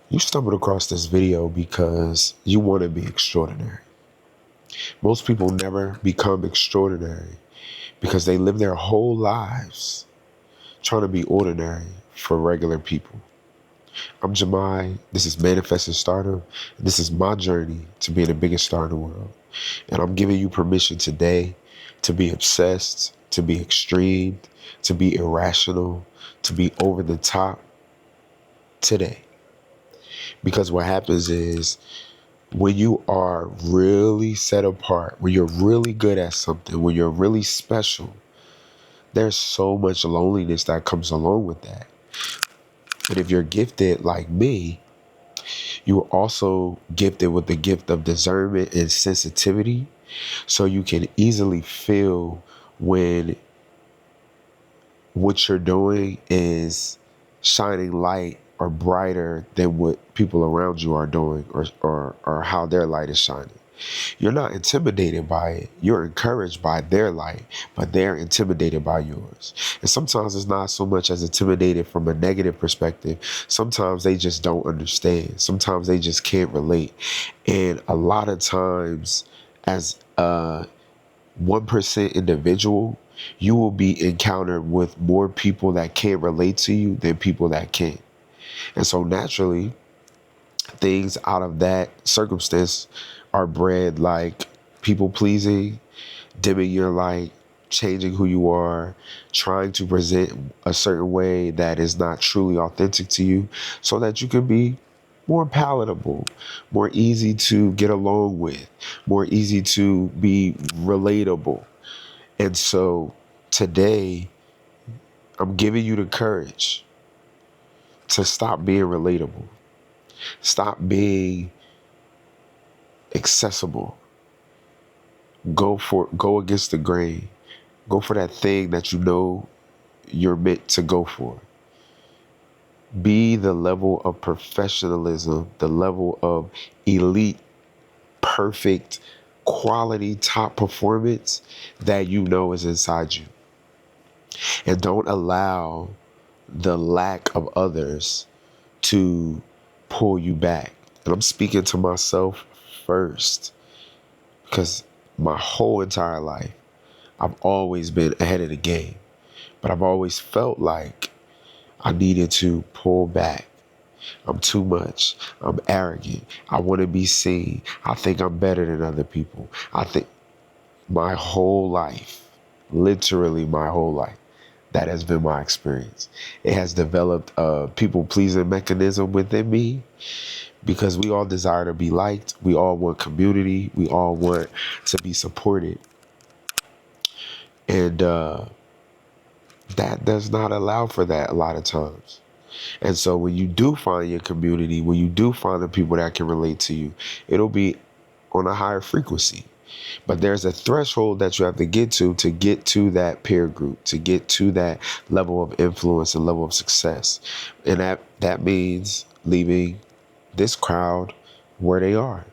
You stumbled across this video because you want to be extraordinary. Most people never become extraordinary because they live their whole lives trying to be ordinary for regular people. I'm Jemai. This is Manifesting Stardom. And this is my journey to being the biggest star in the world. And I'm giving you permission today to be obsessed, to be extreme, to be irrational, to be over the top today. Because what happens is when you are really set apart, when you're really good at something, when you're really special, there's so much loneliness that comes along with that. And if you're gifted like me, you are also gifted with the gift of discernment and sensitivity. So you can easily feel when what you're doing is shining light or brighter than what people around you are doing, or how their light is shining. You're not intimidated by it. You're encouraged by their light, but they're intimidated by yours. And sometimes it's not so much as intimidated from a negative perspective. Sometimes they just don't understand. Sometimes they just can't relate. And a lot of times, as a 1% individual, you will be encountered with more people that can't relate to you than people that can. And so naturally, things out of that circumstance are bred, like people pleasing, dimming your light, changing who you are, trying to present a certain way that is not truly authentic to you so that you can be more palatable, more easy to get along with, more easy to be relatable. And so today, I'm giving you the courage to stop being relatable, stop being accessible. Go against the grain. Go for that thing that you know you're meant to go for. Be the level of professionalism, the level of elite, perfect, quality, top performance that you know is inside you. And don't allow the lack of others to pull you back. And I'm speaking to myself first, because my whole entire life, I've always been ahead of the game, but I've always felt like I needed to pull back. I'm too much. I'm arrogant. I want to be seen. I think I'm better than other people. I think my whole life, literally my whole life, that has been my experience. It has developed a people-pleasing mechanism within me because we all desire to be liked. We all want community. We all want to be supported. And that does not allow for that a lot of times. And so when you do find your community, when you do find the people that can relate to you, it'll be on a higher frequency. But there's a threshold that you have to get to that peer group, to get to that level of influence and level of success. And that means leaving this crowd where they are.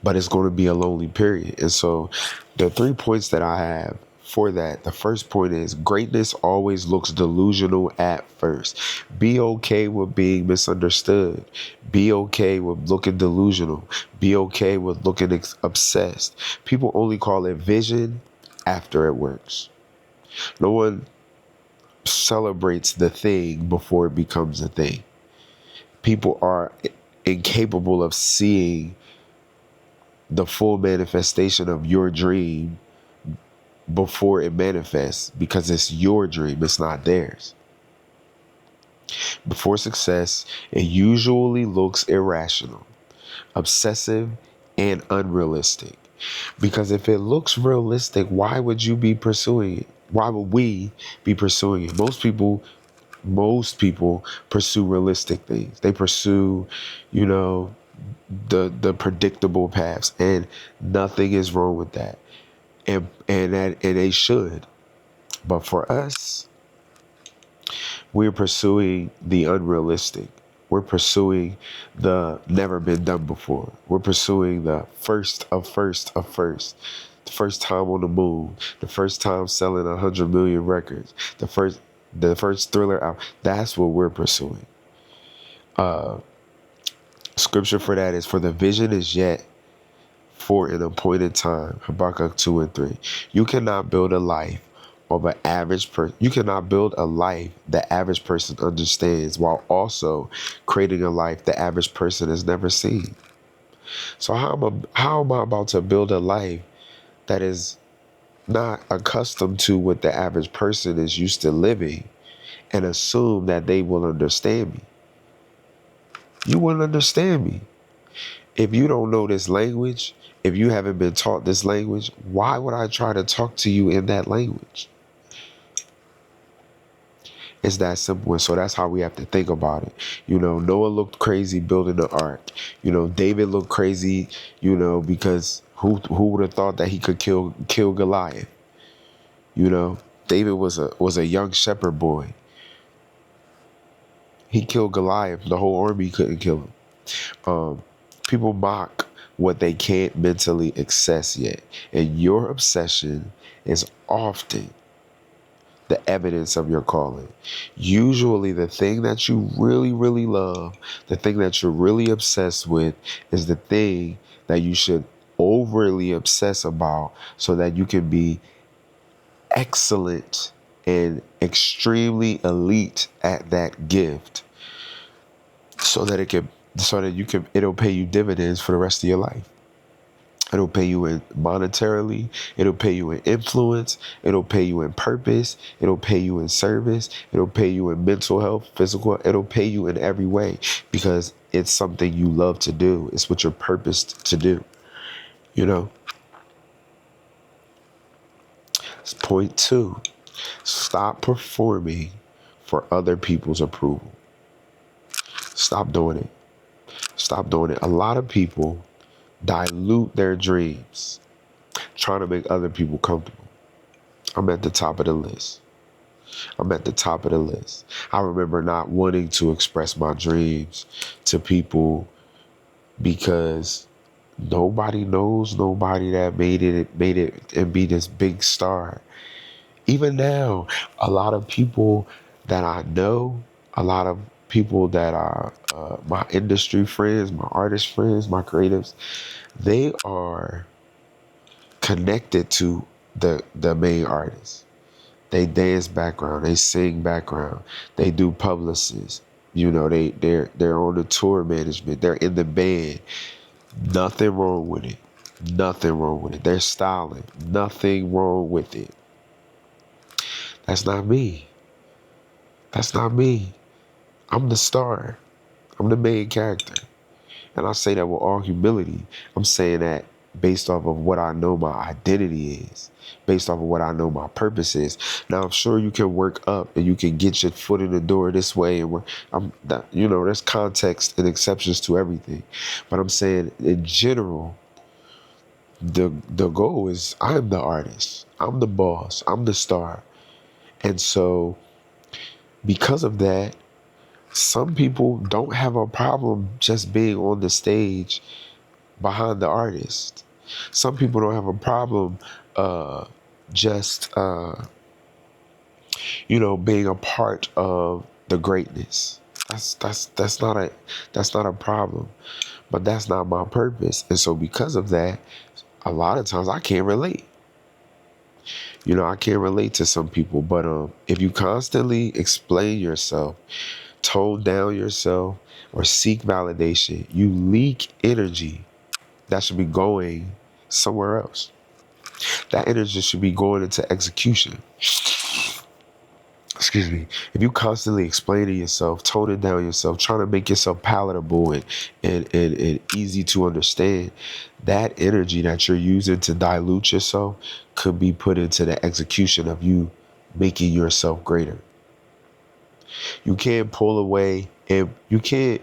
But it's going to be a lonely period. And so the 3 points that I have for that, the first point is greatness always looks delusional at first. Be okay with being misunderstood. Be okay with looking delusional. Be okay with looking obsessed. People only call it vision after it works. No one celebrates the thing before it becomes a thing. People are incapable of seeing the full manifestation of your dream before it manifests because it's your dream, it's not theirs. Before success, it usually looks irrational, obsessive, and unrealistic. Because if it looks realistic, why would you be pursuing it? Why would we be pursuing it? Most people pursue realistic things. They pursue, the predictable paths, and nothing is wrong with that. And they should. But for us, we're pursuing the unrealistic. We're pursuing the never been done before. We're pursuing the first of first of first. The first time on the moon. The first time selling 100 million records. The first Thriller album. That's what we're pursuing. Scripture for that is, for the vision is yet for an appointed time. Habakkuk 2 and 3. You cannot build a life of an average person. You cannot build a life the average person understands while also creating a life the average person has never seen. So how am I about to build a life that is not accustomed to what the average person is used to living and assume that they will understand me? You wouldn't understand me. If you don't know this language, if you haven't been taught this language, why would I try to talk to you in that language? It's that simple. And so that's how we have to think about it. Noah looked crazy building the ark. David looked crazy, because who would have thought that he could kill Goliath? David was a young shepherd boy. He killed Goliath. The whole army couldn't kill him. People mock what they can't mentally access yet. And your obsession is often the evidence of your calling. Usually the thing that you really, really love, the thing that you're really obsessed with, is the thing that you should overly obsess about so that you can be excellent and extremely elite at that gift, so that it'll pay you dividends for the rest of your life. It'll pay you in monetarily. It'll pay you in influence. It'll pay you in purpose. It'll pay you in service. It'll pay you in mental health, physical. It'll pay you in every way because it's something you love to do. It's what you're purposed to do. Point 2, stop performing for other people's approval. Stop doing it. Stop doing it. A lot of people dilute their dreams trying to make other people comfortable. I'm at the top of the list. I remember not wanting to express my dreams to people because nobody knows nobody that made it and be this big star. Even now, a lot of people that I know, a lot of people that are my industry friends, my artist friends, my creatives, they are connected to the main artist. They dance background, they sing background, they do publicists. They're on the tour management, they're in the band. Nothing wrong with it. Nothing wrong with it. They're styling. Nothing wrong with it. That's not me. That's not me. I'm the star. I'm the main character. And I say that with all humility. I'm saying that based off of what I know my identity is, based off of what I know my purpose is. Now, I'm sure you can work up and you can get your foot in the door this way. And there's context and exceptions to everything. But I'm saying in general, the goal is I'm the artist. I'm the boss. I'm the star. And so because of that, some people don't have a problem just being on the stage behind the artist. Some people don't have a problem just being a part of the greatness. That's not a problem. But that's not my purpose. And so because of that, a lot of times I can't relate. I can't relate to some people, but if you constantly explain yourself, tone down yourself, or seek validation, you leak energy that should be going somewhere else. That energy should be going into execution. Excuse me. If you constantly explaining yourself, toning down yourself, trying to make yourself palatable and easy to understand, that energy that you're using to dilute yourself could be put into the execution of you making yourself greater. You can't pull away and you can't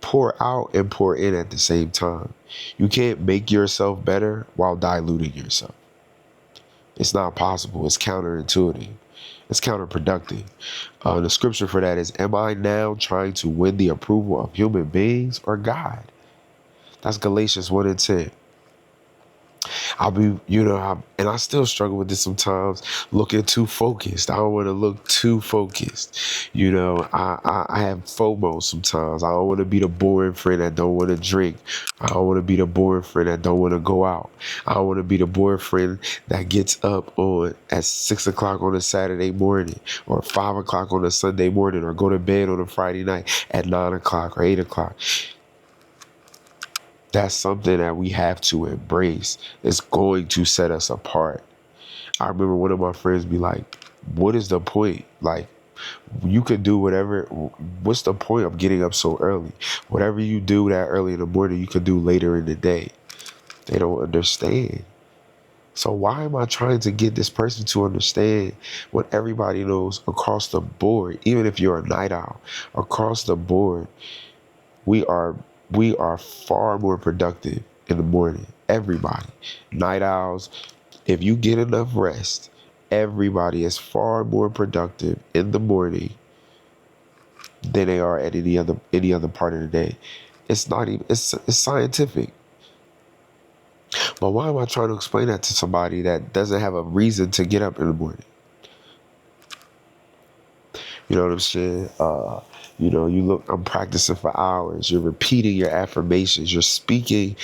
pour out and pour in at the same time. You can't make yourself better while diluting yourself. It's not possible. It's counterintuitive. It's counterproductive. The scripture for that is, am I now trying to win the approval of human beings or God? That's Galatians 1 and 10. I'll be, and I still struggle with this sometimes, looking too focused. I don't want to look too focused. I have FOMO sometimes. I don't want to be the boring friend that don't want to drink. I don't want to be the boring friend that don't want to go out. I don't want to be the boring friend that gets up on at 6 o'clock on a Saturday morning, or 5 o'clock on a Sunday morning, or go to bed on a Friday night at 9 o'clock or 8 o'clock. That's something that we have to embrace. It's going to set us apart. I remember one of my friends be like, what is the point? Like, you could do whatever. What's the point of getting up so early? Whatever you do that early in the morning, you could do later in the day. They don't understand. So why am I trying to get this person to understand when everybody knows across the board, even if you're a night owl, across the board, we are far more productive in the morning. Everybody. Night owls, if you get enough rest, everybody is far more productive in the morning than they are at any other part of the day. It's not even it's scientific. But why am I trying to explain that to somebody that doesn't have a reason to get up in the morning? You know what I'm saying? You look, I'm practicing for hours. You're repeating your affirmations. You're speaking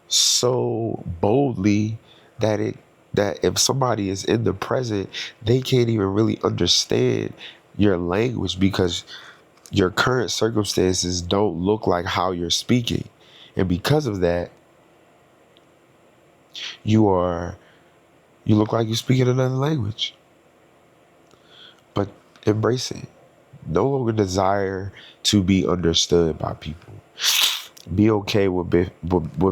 so boldly that if somebody is in the present, they can't even really understand your language because your current circumstances don't look like how you're speaking. And because of that, you look like you speak in another language. But embrace it. No longer desire to be understood by people. Be okay with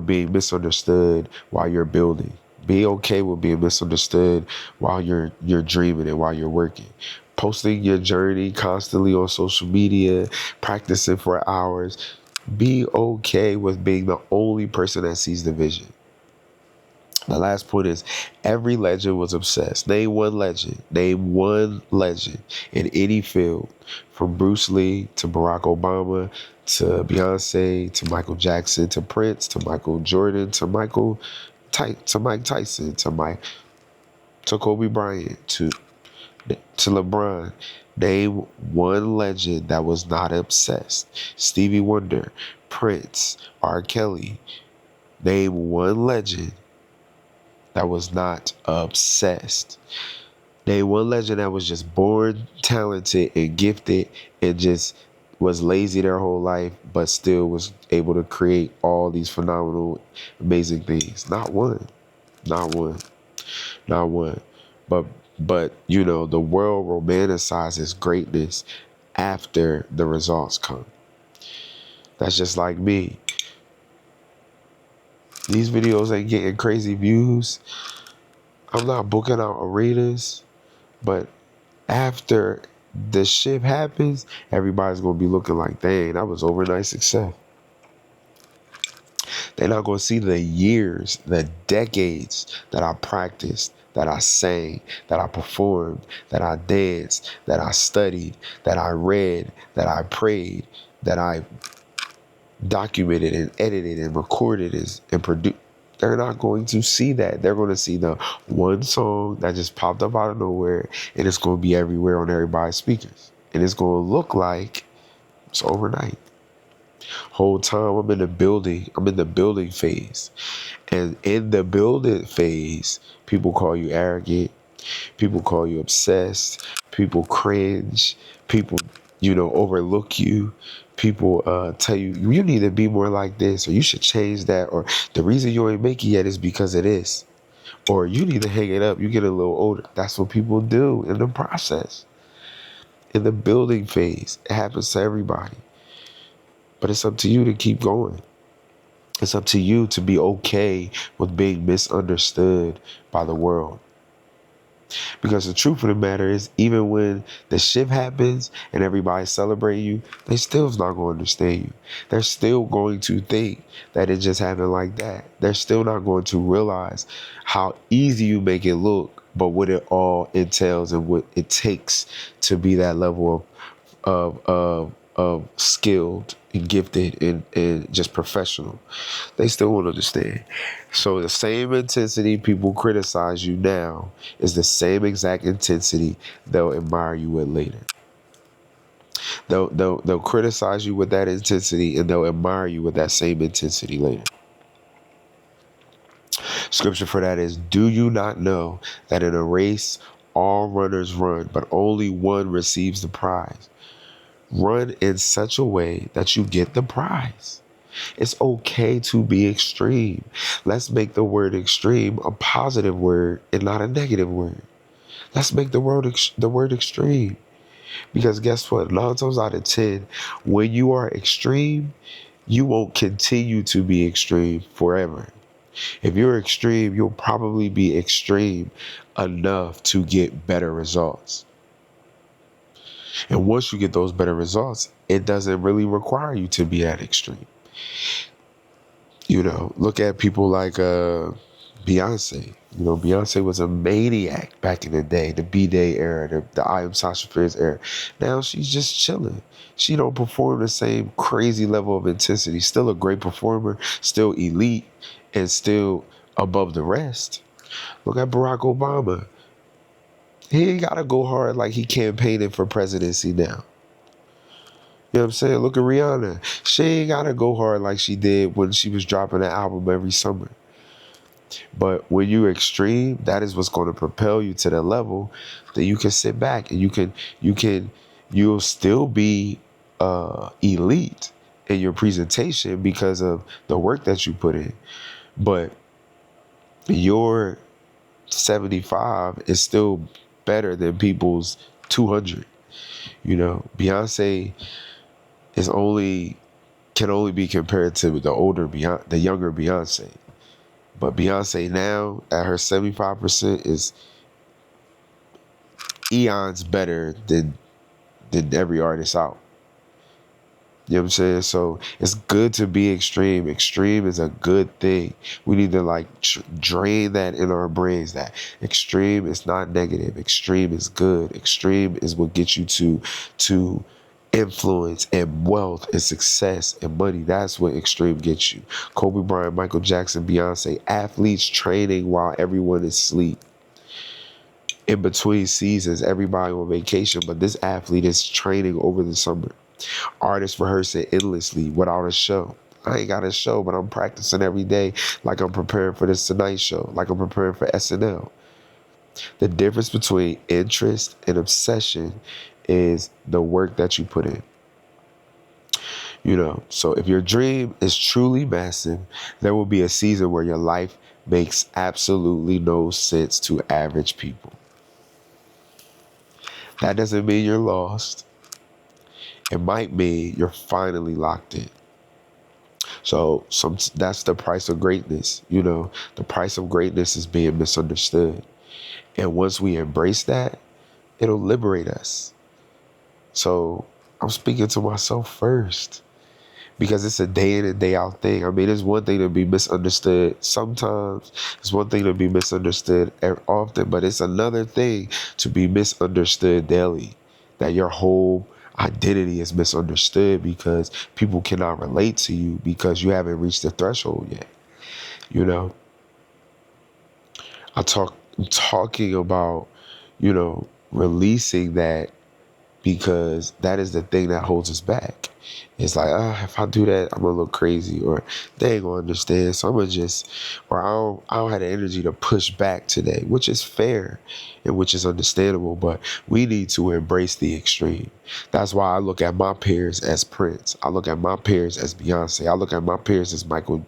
being misunderstood while you're building. Be okay with being misunderstood while you're dreaming and while you're working. Posting your journey constantly on social media, practicing for hours. Be okay with being the only person that sees the vision. The last point is every legend was obsessed. Name one legend. Name one legend in any field, from Bruce Lee to Barack Obama to Beyonce to Michael Jackson to Prince to Michael Jordan to Mike Tyson to Kobe Bryant to LeBron. Name one legend that was not obsessed. Stevie Wonder, Prince, R. Kelly. Name one legend that was not obsessed. Name one legend that was just born talented and gifted and just was lazy their whole life, but still was able to create all these phenomenal, amazing things. Not one. Not one. Not one. But the world romanticizes greatness after the results come. That's just like me. These videos ain't getting crazy views. I'm not booking out arenas, but after the shift happens, everybody's going to be looking like, dang, that was overnight success. They're not going to see the years, the decades that I practiced, that I sang, that I performed, that I danced, that I studied, that I read, that I prayed, that I documented and edited and recorded and produced. They're not going to see that. They're going to see the one song that just popped up out of nowhere, and it's going to be everywhere on everybody's speakers. And it's going to look like it's overnight. Whole time I'm in the building phase. And in the building phase, people call you arrogant. People call you obsessed. People cringe. People, overlook you. People tell you need to be more like this, or you should change that, or the reason you ain't make it yet is because of this, or you need to hang it up. You get a little older. That's what people do in the process. In the building phase, it happens to everybody. But it's up to you to keep going. It's up to you to be okay with being misunderstood by the world. Because the truth of the matter is, even when the shift happens and everybody celebrate you, they still's not going to understand you. They're still going to think that it just happened like that. They're still not going to realize how easy you make it look, but what it all entails and what it takes to be that level of of skilled and gifted and just professional. They still won't understand. So the same intensity people criticize you now is the same exact intensity they'll admire you with later. They'll criticize you with that intensity and they'll admire you with that same intensity later. Scripture for that is, do you not know that in a race all runners run, but only one receives the prize? Run in such a way that you get the prize. It's okay to be extreme. Let's make the word extreme a positive word and not a negative word. Let's make the word extreme. Because guess what? 9 times out of 10, when you are extreme, you won't continue to be extreme forever. If you're extreme, you'll probably be extreme enough to get better results. And once you get those better results, it doesn't really require you to be that extreme. Look at people like Beyonce. Beyonce was a maniac back in the day, the B-Day era, the I Am Sasha Fierce era. Now she's just chilling. She don't perform the same crazy level of intensity. Still a great performer, still elite, and still above the rest. Look at Barack Obama. He ain't got to go hard like he campaigning for presidency now. You know what I'm saying? Look at Rihanna. She ain't got to go hard like she did when she was dropping an album every summer. But when you're extreme, that is what's going to propel you to the level that you can sit back and you'll still be elite in your presentation because of the work that you put in. But your 75 is still better than people's 200. Beyonce can only be compared to the younger Beyonce. But Beyonce now at her 75% is eons better than every artist out. You know what I'm saying? So it's good to be extreme. Extreme is a good thing. We need to drain that in our brains, that extreme is not negative. Extreme is good. Extreme is what gets you to influence and wealth and success and money. That's what extreme gets you. Kobe Bryant, Michael Jackson, Beyonce, athletes training while everyone is asleep. In between seasons, everybody on vacation, but this athlete is training over the summer. Artists rehearsing endlessly without a show. I ain't got a show, but I'm practicing every day like I'm preparing for this Tonight Show, like I'm preparing for SNL. The difference between interest and obsession is the work that you put in. So if your dream is truly massive, there will be a season where your life makes absolutely no sense to average people. That doesn't mean you're lost. It might mean you're finally locked in. So that's the price of greatness. The price of greatness is being misunderstood. And once we embrace that, it'll liberate us. So I'm speaking to myself first, because it's a day in and day out thing. I mean, it's one thing to be misunderstood sometimes. It's one thing to be misunderstood often, but it's another thing to be misunderstood daily. That your whole identity is misunderstood because people cannot relate to you because you haven't reached the threshold yet. I'm talking about, releasing that, because that is the thing that holds us back. It's like, if I do that, I'm gonna look crazy, or they ain't gonna understand. So I'm gonna I don't have the energy to push back today, which is fair and which is understandable. But we need to embrace the extreme. That's why I look at my peers as Prince. I look at my peers as Beyonce. I look at my peers as Michael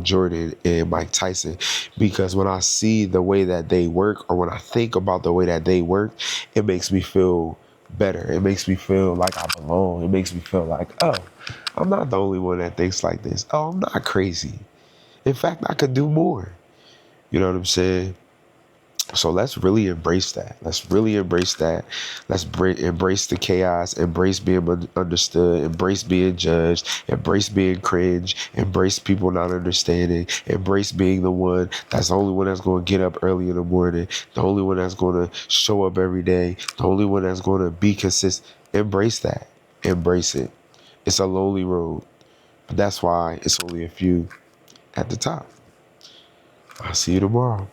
Jordan and Mike Tyson, because when I see the way that they work, or when I think about the way that they work, it makes me feel better. It makes me feel like I belong. It makes me feel like, oh, I'm not the only one that thinks like this. Oh, I'm not crazy. In fact, I could do more. You know what I'm saying? So let's really embrace that. Let's really embrace that. Let's embrace the chaos, embrace being understood, embrace being judged, embrace being cringe, embrace people not understanding, embrace being the one that's the only one that's going to get up early in the morning, the only one that's going to show up every day, the only one that's going to be consistent. Embrace that. Embrace it. It's a lonely road, but that's why it's only a few at the top. I'll see you tomorrow.